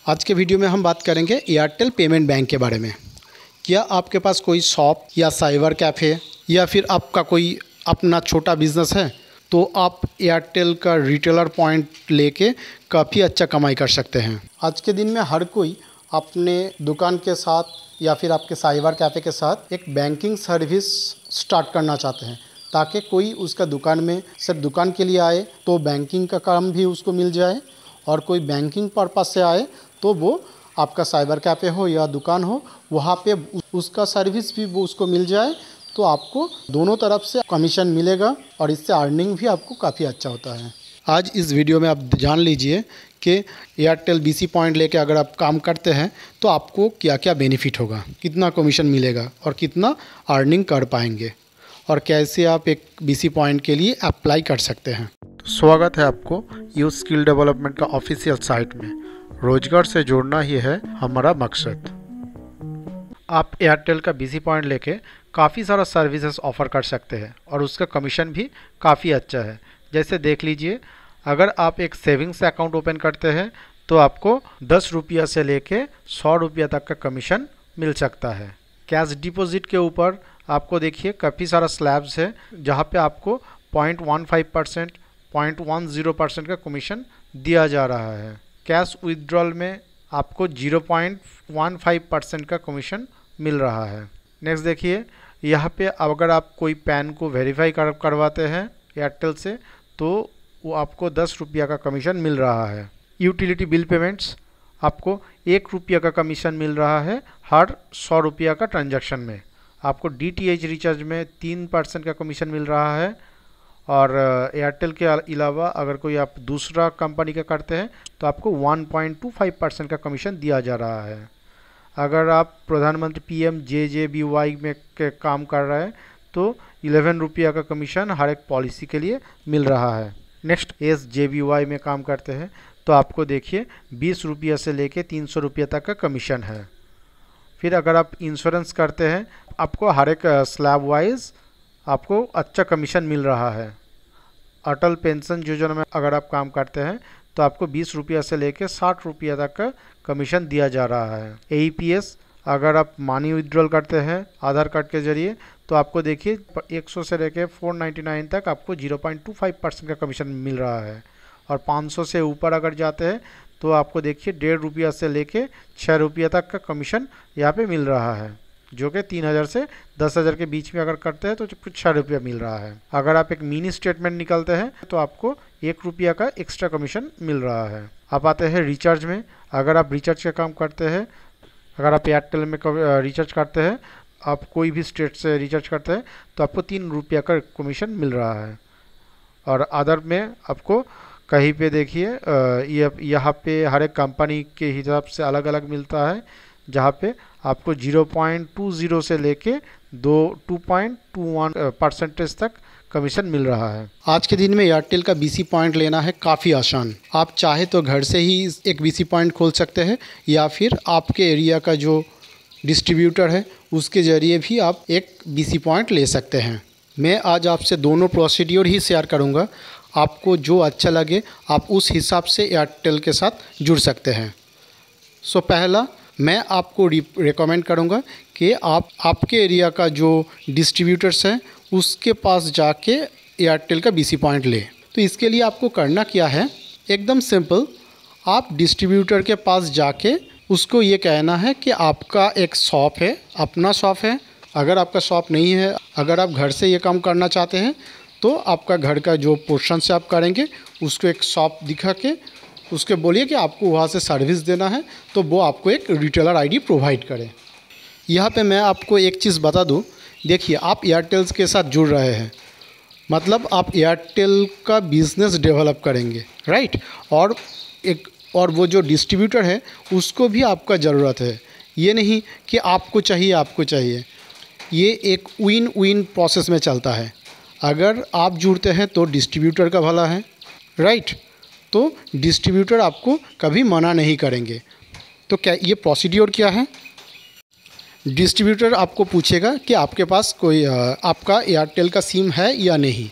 आज के वीडियो में हम बात करेंगे एयरटेल पेमेंट बैंक के बारे में। क्या आपके पास कोई शॉप या साइबर कैफ़े या फिर आपका कोई अपना छोटा बिजनेस है तो आप एयरटेल का रिटेलर पॉइंट लेके काफ़ी अच्छा कमाई कर सकते हैं। आज के दिन में हर कोई अपने दुकान के साथ या फिर आपके साइबर कैफ़े के साथ एक बैंकिंग सर्विस स्टार्ट करना चाहते हैं ताकि कोई उसका दुकान में सिर्फ दुकान के लिए आए तो बैंकिंग का काम भी उसको मिल जाए, और कोई बैंकिंग पर्पस से आए तो वो आपका साइबर कैफ़े हो या दुकान हो वहाँ पे उसका सर्विस भी वो उसको मिल जाए, तो आपको दोनों तरफ से कमीशन मिलेगा और इससे अर्निंग भी आपको काफ़ी अच्छा होता है। आज इस वीडियो में आप जान लीजिए कि एयरटेल बीसी पॉइंट लेके अगर आप काम करते हैं तो आपको क्या क्या बेनिफिट होगा, कितना कमीशन मिलेगा और कितना अर्निंग कर पाएंगे, और कैसे आप एक बीसी पॉइंट के लिए अप्लाई कर सकते हैं। स्वागत है आपको यूथ स्किल डेवलपमेंट का ऑफिशियल साइट में। रोजगार से जोड़ना ही है हमारा मकसद। आप एयरटेल का बीसी पॉइंट लेके काफ़ी सारा सर्विसेज ऑफ़र कर सकते हैं और उसका कमीशन भी काफ़ी अच्छा है। जैसे देख लीजिए, अगर आप एक सेविंग्स अकाउंट ओपन करते हैं तो आपको 10 रुपया से लेके 100 रुपया तक का कमीशन मिल सकता है। कैश डिपॉजिट के ऊपर आपको देखिए काफ़ी सारा स्लैब्स है जहाँ पे आपको 0.15%, 0.10% का कमीशन दिया जा रहा है। कैश विथड्रॉल में आपको 0.15% का कमीशन मिल रहा है। नेक्स्ट देखिए, यहाँ पे अगर आप कोई पैन को वेरीफाई करवाते हैं एयरटेल से तो वो आपको 10 रुपया का कमीशन मिल रहा है। यूटिलिटी बिल पेमेंट्स आपको 1 रुपया का कमीशन मिल रहा है हर 100 रुपया का ट्रांजैक्शन में। आपको DTH रिचार्ज में 3% का कमीशन मिल रहा है, और एयरटेल के अलावा अगर कोई आप दूसरा कंपनी का करते हैं तो आपको 1.25% का कमीशन दिया जा रहा है। अगर आप प्रधानमंत्री PMJJBY में के काम कर रहे हैं तो 11 रुपया का कमीशन हर एक पॉलिसी के लिए मिल रहा है। नेक्स्ट SJBY में काम करते हैं तो आपको देखिए 20 रुपया से लेके 300 रुपया तक का कमीशन है। फिर अगर आप इंश्योरेंस करते हैं आपको हर एक स्लैब वाइज आपको अच्छा कमीशन मिल रहा है। अटल पेंशन योजना में अगर आप काम करते हैं तो आपको 20 रुपया से लेकर 60 रुपया तक का कमीशन दिया जा रहा है। AEPS अगर आप मनी विड्रॉल करते हैं आधार कार्ड के जरिए तो आपको देखिए 100 से लेकर 499 तक आपको 0.25% का कमीशन मिल रहा है, और 500 से ऊपर अगर जाते हैं तो आपको देखिए 1.5 रुपया से लेकर 6 रुपया तक का कमीशन यहाँ पे मिल रहा है, जो कि 3000 से 10,000 के बीच में अगर करते हैं तो कुछ 6 रुपया मिल रहा है। अगर आप एक मिनी स्टेटमेंट निकालते हैं तो आपको 1 रुपया का एक्स्ट्रा कमीशन मिल रहा है। आप आते हैं रिचार्ज में। अगर आप रिचार्ज का काम करते हैं, अगर आप एयरटेल में रिचार्ज करते हैं, आप कोई भी स्टेट से रिचार्ज करते हैं तो आपको 3 रुपया का कमीशन मिल रहा है। और अदर में आपको कहीं पे देखिए यहाँ पे हर एक कंपनी के हिसाब से अलग अलग मिलता है, जहाँ पे आपको 0.20 से लेके 2.21% तक कमीशन मिल रहा है। आज के दिन में एयरटेल का बीसी पॉइंट लेना है काफ़ी आसान। आप चाहे तो घर से ही एक बीसी पॉइंट खोल सकते हैं या फिर आपके एरिया का जो डिस्ट्रीब्यूटर है उसके ज़रिए भी आप एक बीसी पॉइंट ले सकते हैं। मैं आज आपसे दोनों प्रोसीड्योर ही शेयर करूँगा, आपको जो अच्छा लगे आप उस हिसाब से एयरटेल के साथ जुड़ सकते हैं। सो पहला मैं आपको रिकमेंड करूँगा कि आप आपके एरिया का जो डिस्ट्रीब्यूटर्स हैं उसके पास जाके एयरटेल का बीसी पॉइंट ले। तो इसके लिए आपको करना क्या है, एकदम सिंपल। आप डिस्ट्रीब्यूटर के पास जाके उसको ये कहना है कि आपका एक शॉप है, अपना शॉप है। अगर आपका शॉप नहीं है, अगर आप घर से ये काम करना चाहते हैं तो आपका घर का जो पोर्शन से आप करेंगे उसको एक शॉप दिखा के उसके बोलिए कि आपको वहाँ से सर्विस देना है, तो वो आपको एक रिटेलर आईडी प्रोवाइड करे। यहाँ पे मैं आपको एक चीज़ बता दूँ, देखिए आप एयरटेल के साथ जुड़ रहे हैं मतलब आप एयरटेल का बिज़नेस डेवलप करेंगे, राइट। और वो जो डिस्ट्रीब्यूटर है उसको भी आपका ज़रूरत है। ये नहीं कि आपको चाहिए, ये एक विन विन प्रोसेस में चलता है। अगर आप जुड़ते हैं तो डिस्ट्रीब्यूटर का भला है, राइट। तो डिस्ट्रीब्यूटर आपको कभी मना नहीं करेंगे। तो क्या ये प्रोसीड्योर क्या है, डिस्ट्रीब्यूटर आपको पूछेगा कि आपके पास कोई आपका एयरटेल का सिम है या नहीं।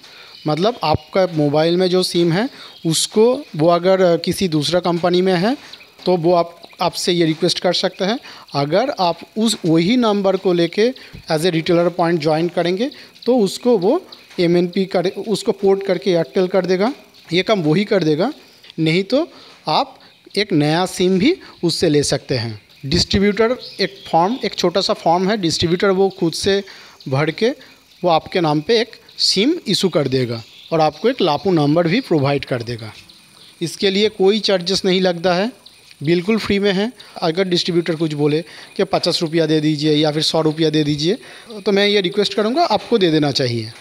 मतलब आपका मोबाइल में जो सिम है उसको वो अगर किसी दूसरा कंपनी में है तो वो आपसे ये रिक्वेस्ट कर सकते हैं, अगर आप उस वही नंबर को लेके as a retailer point join करेंगे तो उसको वो MNP कर उसको पोर्ट करके एयरटेल कर देगा, ये काम वही कर देगा। नहीं तो आप एक नया सिम भी उससे ले सकते हैं। डिस्ट्रीब्यूटर एक छोटा सा फॉर्म है, डिस्ट्रीब्यूटर वो खुद से भर के वो आपके नाम पे एक सिम इशू कर देगा और आपको एक लापू नंबर भी प्रोवाइड कर देगा। इसके लिए कोई चार्जेस नहीं लगता है, बिल्कुल फ्री में है। अगर डिस्ट्रीब्यूटर कुछ बोले कि 50 रुपया दे दीजिए या फिर 100 रुपया दे दीजिए, तो मैं ये रिक्वेस्ट करूँगा आपको दे देना चाहिए।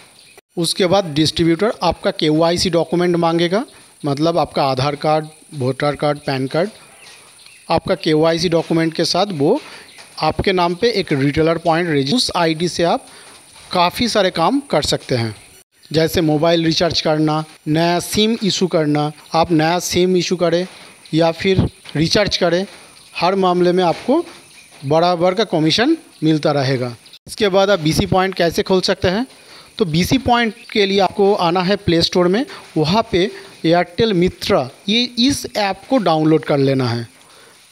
उसके बाद डिस्ट्रीब्यूटर आपका KYC डॉक्यूमेंट मांगेगा, मतलब आपका Aadhaar card, voter card, PAN card. आपका KYC डॉक्यूमेंट के साथ वो आपके नाम पे एक रिटेलर पॉइंट रजिस्टर, उस ID से आप काफ़ी सारे काम कर सकते हैं, जैसे मोबाइल रिचार्ज करना, नया सिम इशू करना। आप नया सिम इशू करें या फिर रिचार्ज करें, हर मामले में आपको बराबर का कमीशन मिलता रहेगा। इसके बाद आप BC पॉइंट कैसे खोल सकते हैं? तो BC पॉइंट के लिए आपको आना है प्ले स्टोर में, वहाँ पे एयरटेल मित्रा इस ऐप को डाउनलोड कर लेना है।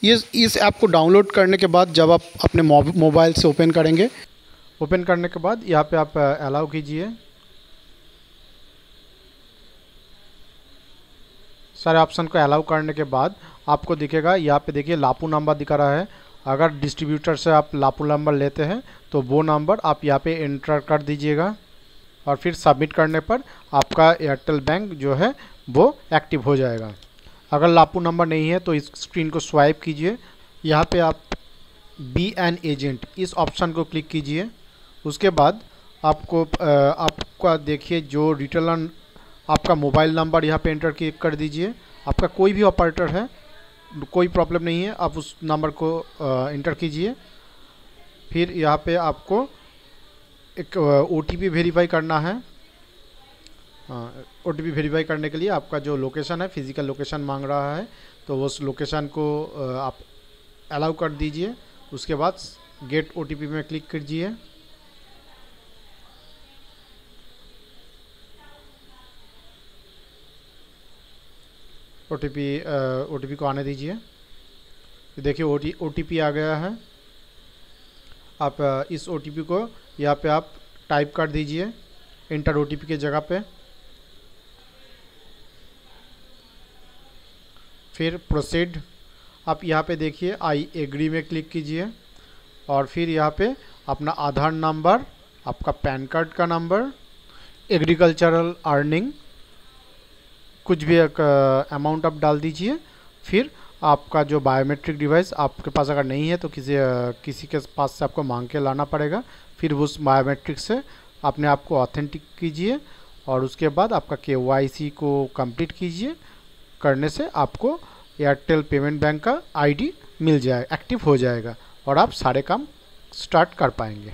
इस ऐप को डाउनलोड करने के बाद जब आप अपने मोबाइल से ओपन करेंगे, ओपन करने के बाद यहाँ पे आप अलाउ कीजिए। सारे ऑप्शन को अलाउ करने के बाद आपको दिखेगा, यहाँ पे देखिए लापू नंबर दिखा रहा है। अगर डिस्ट्रीब्यूटर से आप लापू नंबर लेते हैं तो वो नंबर आप यहाँ पे एंटर कर दीजिएगा और फिर सबमिट करने पर आपका एयरटेल बैंक जो है वो एक्टिव हो जाएगा। अगर लापू नंबर नहीं है तो इस स्क्रीन को स्वाइप कीजिए, यहाँ पे आप बी एन एजेंट इस ऑप्शन को क्लिक कीजिए। उसके बाद आपका देखिए जो रिटेलर आपका मोबाइल नंबर यहाँ पे एंटर कर दीजिए। आपका कोई भी ऑपरेटर है, कोई प्रॉब्लम नहीं है, आप उस नंबर को एंटर कीजिए। फिर यहाँ पे आपको एक OTP वेरीफाई करना है। OTP वेरीफाई करने के लिए आपका जो लोकेशन है, फिज़िकल लोकेशन मांग रहा है, तो उस लोकेशन को आप अलाउ कर दीजिए। उसके बाद गेट OTP में क्लिक कीजिए। OTP को आने दीजिए। देखिए OTP आ गया है। आप इस OTP को यहाँ पे आप टाइप कर दीजिए इंटर OTP के जगह पे। फिर प्रोसीड, आप यहाँ पे देखिए आई एग्री में क्लिक कीजिए और फिर यहाँ पे अपना आधार नंबर, आपका पैन कार्ड का नंबर, एग्रीकल्चरल अर्निंग, कुछ भी एक अमाउंट आप डाल दीजिए। फिर आपका जो बायोमेट्रिक डिवाइस आपके पास अगर नहीं है तो किसी के पास से आपको मांग के लाना पड़ेगा। फिर उस बायोमेट्रिक से अपने आप को ऑथेंटिक कीजिए और उसके बाद आपका KYC को कंप्लीट कीजिए। करने से आपको एयरटेल पेमेंट बैंक का ID मिल जाए, एक्टिव हो जाएगा और आप सारे काम स्टार्ट कर पाएंगे।